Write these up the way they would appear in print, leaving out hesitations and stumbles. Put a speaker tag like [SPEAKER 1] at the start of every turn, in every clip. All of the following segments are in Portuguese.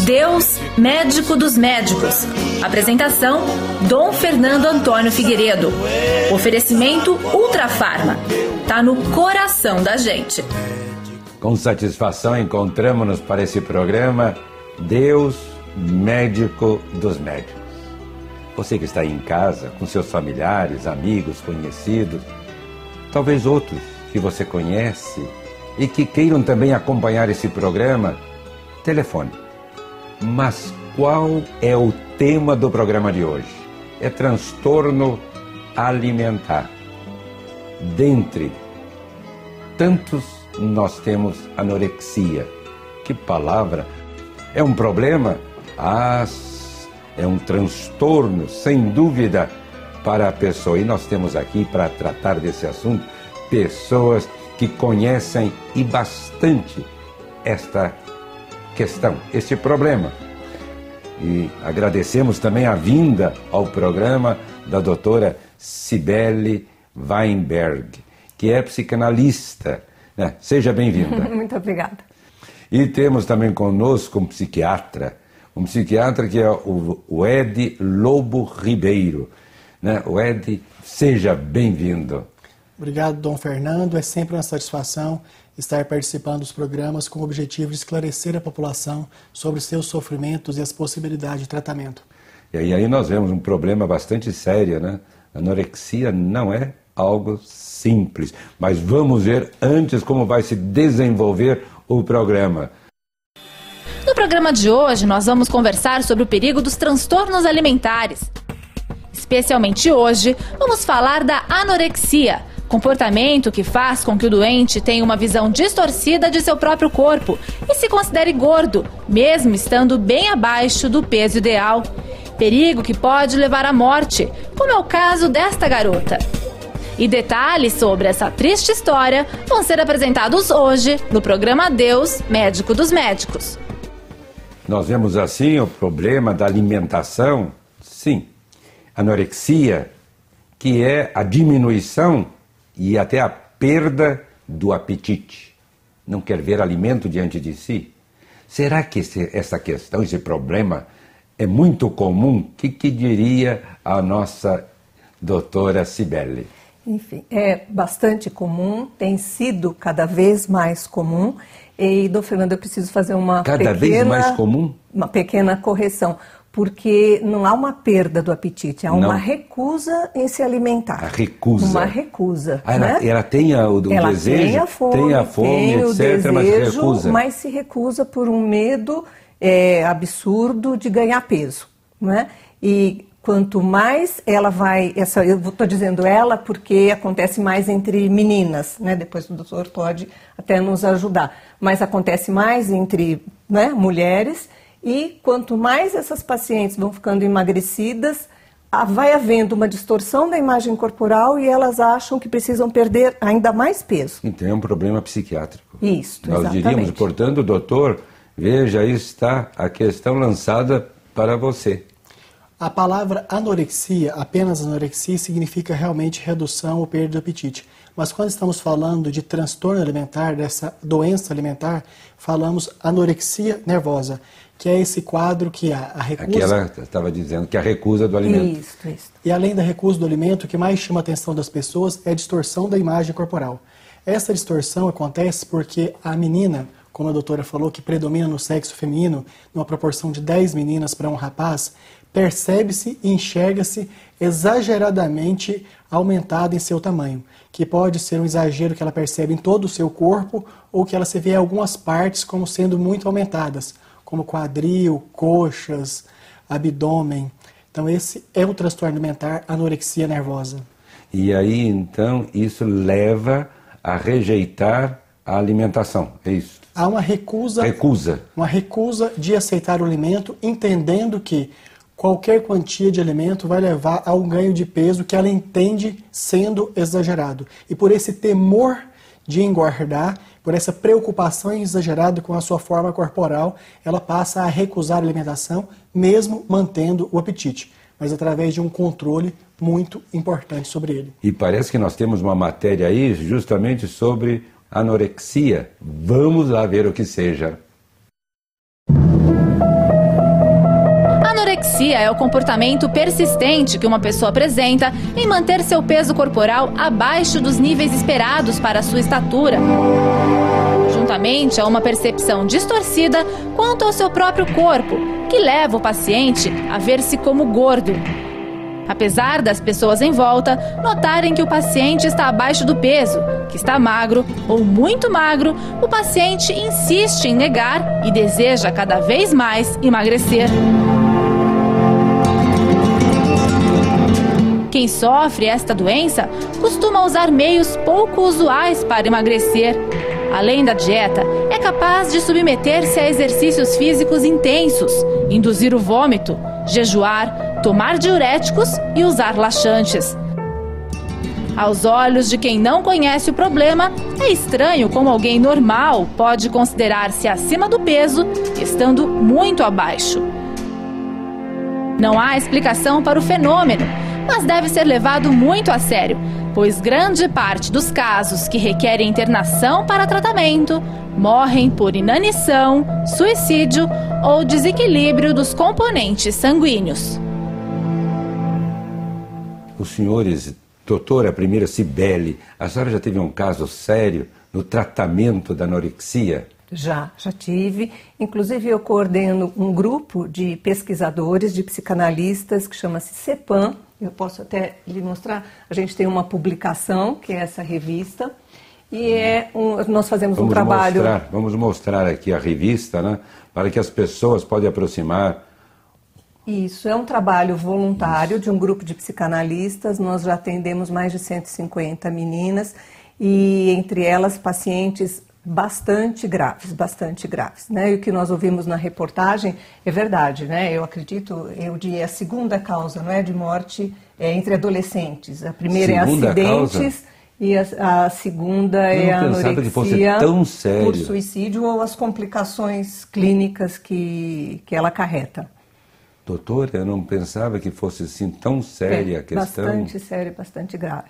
[SPEAKER 1] Deus, médico dos médicos. Apresentação, Dom Fernando Antônio Figueiredo. Oferecimento Ultra Farma. Tá no coração da gente.
[SPEAKER 2] Com satisfação encontramos-nos para esse programa Deus, médico dos médicos. Você que está aí em casa, com seus familiares, amigos, conhecidos, talvez outros que você conhece e que queiram também acompanhar esse programa, telefone. Mas qual é o tema do programa de hoje? É transtorno alimentar. Dentre tantos, nós temos anorexia. Que palavra! É um problema? É um transtorno, sem dúvida, para a pessoa. E nós temos aqui, para tratar desse assunto, pessoas que conhecem e bastante esta questão, este problema. E agradecemos também a vinda ao programa da doutora Cibele Weinberg, que é psicanalista. Seja bem-vinda.
[SPEAKER 3] Muito obrigada.
[SPEAKER 2] E temos também conosco um psiquiatra que é o Ed Lobo Ribeiro. O Ed, seja bem-vindo.
[SPEAKER 4] Obrigado, Dom Fernando. É sempre uma satisfação estar participando dos programas com o objetivo de esclarecer a população sobre os seus sofrimentos e as possibilidades de tratamento.
[SPEAKER 2] E aí nós vemos um problema bastante sério, né? A anorexia não é algo simples, mas vamos ver antes como vai se desenvolver o programa.
[SPEAKER 1] No programa de hoje, nós vamos conversar sobre o perigo dos transtornos alimentares. Especialmente hoje, vamos falar da anorexia, comportamento que faz com que o doente tenha uma visão distorcida de seu próprio corpo e se considere gordo, mesmo estando bem abaixo do peso ideal. Perigo que pode levar à morte, como é o caso desta garota. E detalhes sobre essa triste história vão ser apresentados hoje no programa Deus, Médico dos Médicos.
[SPEAKER 2] Nós vemos assim o problema da alimentação, sim, anorexia, que é a diminuição e até a perda do apetite. Não quer ver alimento diante de si? Será que essa questão, esse problema é muito comum? O que diria a nossa doutora Cibele?
[SPEAKER 3] Enfim, é bastante comum, tem sido cada vez mais comum. E, Dom Fernando, eu preciso fazer uma
[SPEAKER 2] vez mais comum?
[SPEAKER 3] Uma pequena correção, porque não há uma perda do apetite, há uma recusa em se alimentar.
[SPEAKER 2] A recusa.
[SPEAKER 3] Uma recusa.
[SPEAKER 2] Ela tem o desejo, tem a fome,
[SPEAKER 3] tem
[SPEAKER 2] etc.,
[SPEAKER 3] o desejo,
[SPEAKER 2] mas recusa.
[SPEAKER 3] Mas se recusa por um medo absurdo de ganhar peso. Né? E quanto mais ela vai, eu estou dizendo ela porque acontece mais entre meninas, né? Depois o doutor pode até nos ajudar, mas acontece mais entre mulheres, e quanto mais essas pacientes vão ficando emagrecidas, vai havendo uma distorção da imagem corporal e elas acham que precisam perder ainda mais peso.
[SPEAKER 2] Então é um problema psiquiátrico.
[SPEAKER 3] Isso,
[SPEAKER 2] Nós
[SPEAKER 3] exatamente.
[SPEAKER 2] diríamos, portanto, doutor, veja, aí está a questão lançada para você.
[SPEAKER 4] A palavra anorexia, apenas anorexia, significa realmente redução ou perda do apetite. Mas quando estamos falando de transtorno alimentar, dessa doença alimentar, falamos anorexia nervosa, que é esse quadro que a recusa...
[SPEAKER 2] Aqui ela estava dizendo que a recusa do alimento.
[SPEAKER 3] Isso.
[SPEAKER 4] E além da recusa do alimento, o que mais chama a atenção das pessoas é a distorção da imagem corporal. Essa distorção acontece porque a menina, como a doutora falou, que predomina no sexo feminino, numa proporção de 10 meninas para um rapaz, percebe-se e enxerga-se exageradamente aumentada em seu tamanho, que pode ser um exagero que ela percebe em todo o seu corpo ou que ela se vê em algumas partes como sendo muito aumentadas, como quadril, coxas, abdômen. Então esse é o transtorno alimentar, anorexia nervosa.
[SPEAKER 2] E aí então isso leva a rejeitar a alimentação, é isso?
[SPEAKER 4] Há uma recusa. Uma recusa de aceitar o alimento, entendendo que qualquer quantia de alimento vai levar a um ganho de peso que ela entende sendo exagerado. E por esse temor de engordar, por essa preocupação exagerada com a sua forma corporal, ela passa a recusar a alimentação, mesmo mantendo o apetite, mas através de um controle muito importante sobre ele.
[SPEAKER 2] E parece que nós temos uma matéria aí justamente sobre anorexia. Vamos lá ver o que seja.
[SPEAKER 1] anorexia é o comportamento persistente que uma pessoa apresenta em manter seu peso corporal abaixo dos níveis esperados para a sua estatura, juntamente a uma percepção distorcida quanto ao seu próprio corpo, que leva o paciente a ver-se como gordo. Apesar das pessoas em volta notarem que o paciente está abaixo do peso, que está magro ou muito magro, o paciente insiste em negar e deseja cada vez mais emagrecer. Quem sofre esta doença costuma usar meios pouco usuais para emagrecer. Além da dieta, é capaz de submeter-se a exercícios físicos intensos, induzir o vômito, jejuar, tomar diuréticos e usar laxantes. Aos olhos de quem não conhece o problema, é estranho como alguém normal pode considerar-se acima do peso, estando muito abaixo. Não há explicação para o fenômeno, mas deve ser levado muito a sério, pois grande parte dos casos que requerem internação para tratamento morrem por inanição, suicídio ou desequilíbrio dos componentes sanguíneos.
[SPEAKER 2] Os senhores, doutora primeira Cibele, a senhora já teve um caso sério no tratamento da anorexia?
[SPEAKER 3] Já tive. Inclusive, eu coordeno um grupo de pesquisadores, de psicanalistas, que chama-se CEPAM. Eu posso até lhe mostrar. A gente tem uma publicação, que é essa revista, e nós fazemos um trabalho...
[SPEAKER 2] Vamos mostrar aqui a revista, né, para que as pessoas possam aproximar.
[SPEAKER 3] Isso, é um trabalho voluntário de um grupo de psicanalistas. Nós já atendemos mais de 150 meninas, e entre elas pacientes bastante graves, né? E o que nós ouvimos na reportagem é verdade, né? Eu acredito, é a segunda causa, não é, de morte entre adolescentes. A primeira é acidentes e a segunda é a anorexia por suicídio ou as complicações clínicas que ela acarreta.
[SPEAKER 2] Doutora, eu não pensava que fosse assim tão séria a questão.
[SPEAKER 3] Bastante séria, bastante grave.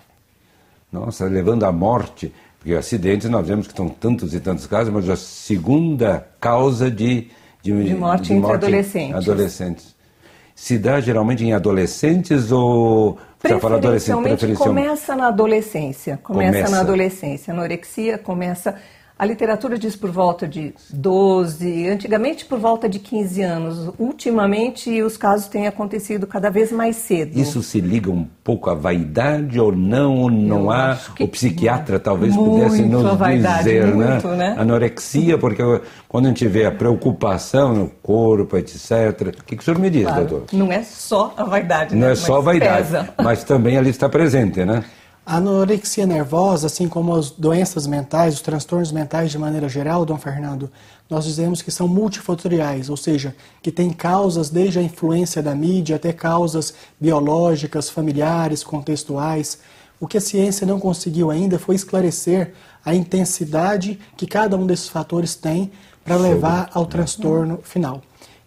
[SPEAKER 2] Nossa, levando à morte. Porque acidentes nós vemos que estão tantos e tantos casos, mas a segunda causa de
[SPEAKER 3] morte entre adolescentes.
[SPEAKER 2] Se dá geralmente em adolescentes ou...
[SPEAKER 3] Preferencialmente começa na adolescência. Começa na adolescência. A anorexia começa... A literatura diz por volta de 12, antigamente por volta de 15 anos. Ultimamente os casos têm acontecido cada vez mais cedo.
[SPEAKER 2] Isso se liga um pouco à vaidade ou não? Ou não há? O psiquiatra talvez pudesse nos dizer, né? Anorexia, porque quando a gente vê a preocupação no corpo, etc. O que o senhor me diz, doutor?
[SPEAKER 3] Não é só a vaidade,
[SPEAKER 2] né? Não é só a vaidade, mas também ali está presente, né?
[SPEAKER 4] A anorexia nervosa, assim como as doenças mentais, os transtornos mentais de maneira geral, Dom Fernando, nós dizemos que são multifatoriais, ou seja, que tem causas desde a influência da mídia até causas biológicas, familiares, contextuais. O que a ciência não conseguiu ainda foi esclarecer a intensidade que cada um desses fatores tem para levar ao transtorno final.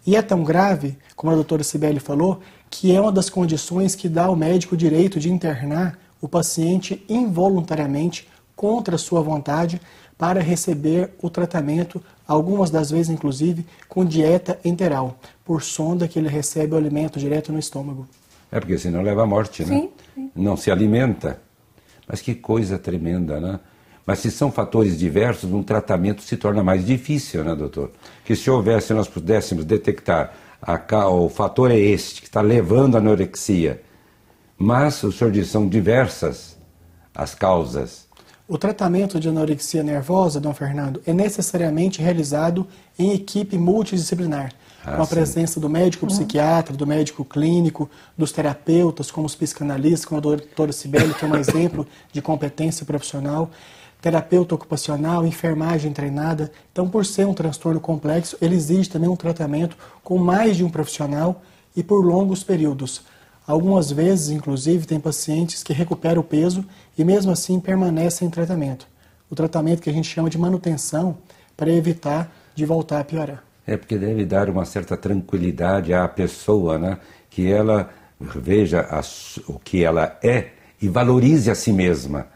[SPEAKER 4] E é tão grave, como a doutora Cibele falou, que é uma das condições que dá ao médico o direito de internar o paciente involuntariamente, contra sua vontade, para receber o tratamento, algumas das vezes, inclusive, com dieta enteral, por sonda que ele recebe o alimento direto no estômago.
[SPEAKER 2] É porque senão leva à morte, né? Sim. Não se alimenta. Mas que coisa tremenda, né? Mas se são fatores diversos, um tratamento se torna mais difícil, né, doutor? Que se nós pudéssemos detectar, o fator é este, que está levando à anorexia, mas o senhor diz, são diversas as causas.
[SPEAKER 4] O tratamento de anorexia nervosa, Dom Fernando, é necessariamente realizado em equipe multidisciplinar, com a presença do médico psiquiatra, do médico clínico, dos terapeutas, como os psicanalistas, como a doutora Cibele, que é um exemplo de competência profissional, terapeuta ocupacional, enfermagem treinada. Então, por ser um transtorno complexo, ele exige também um tratamento com mais de um profissional e por longos períodos. Algumas vezes, inclusive, tem pacientes que recuperam o peso e mesmo assim permanecem em tratamento. O tratamento que a gente chama de manutenção para evitar de voltar a piorar.
[SPEAKER 2] É porque deve dar uma certa tranquilidade à pessoa, né? Que ela veja o que ela é e valorize a si mesma.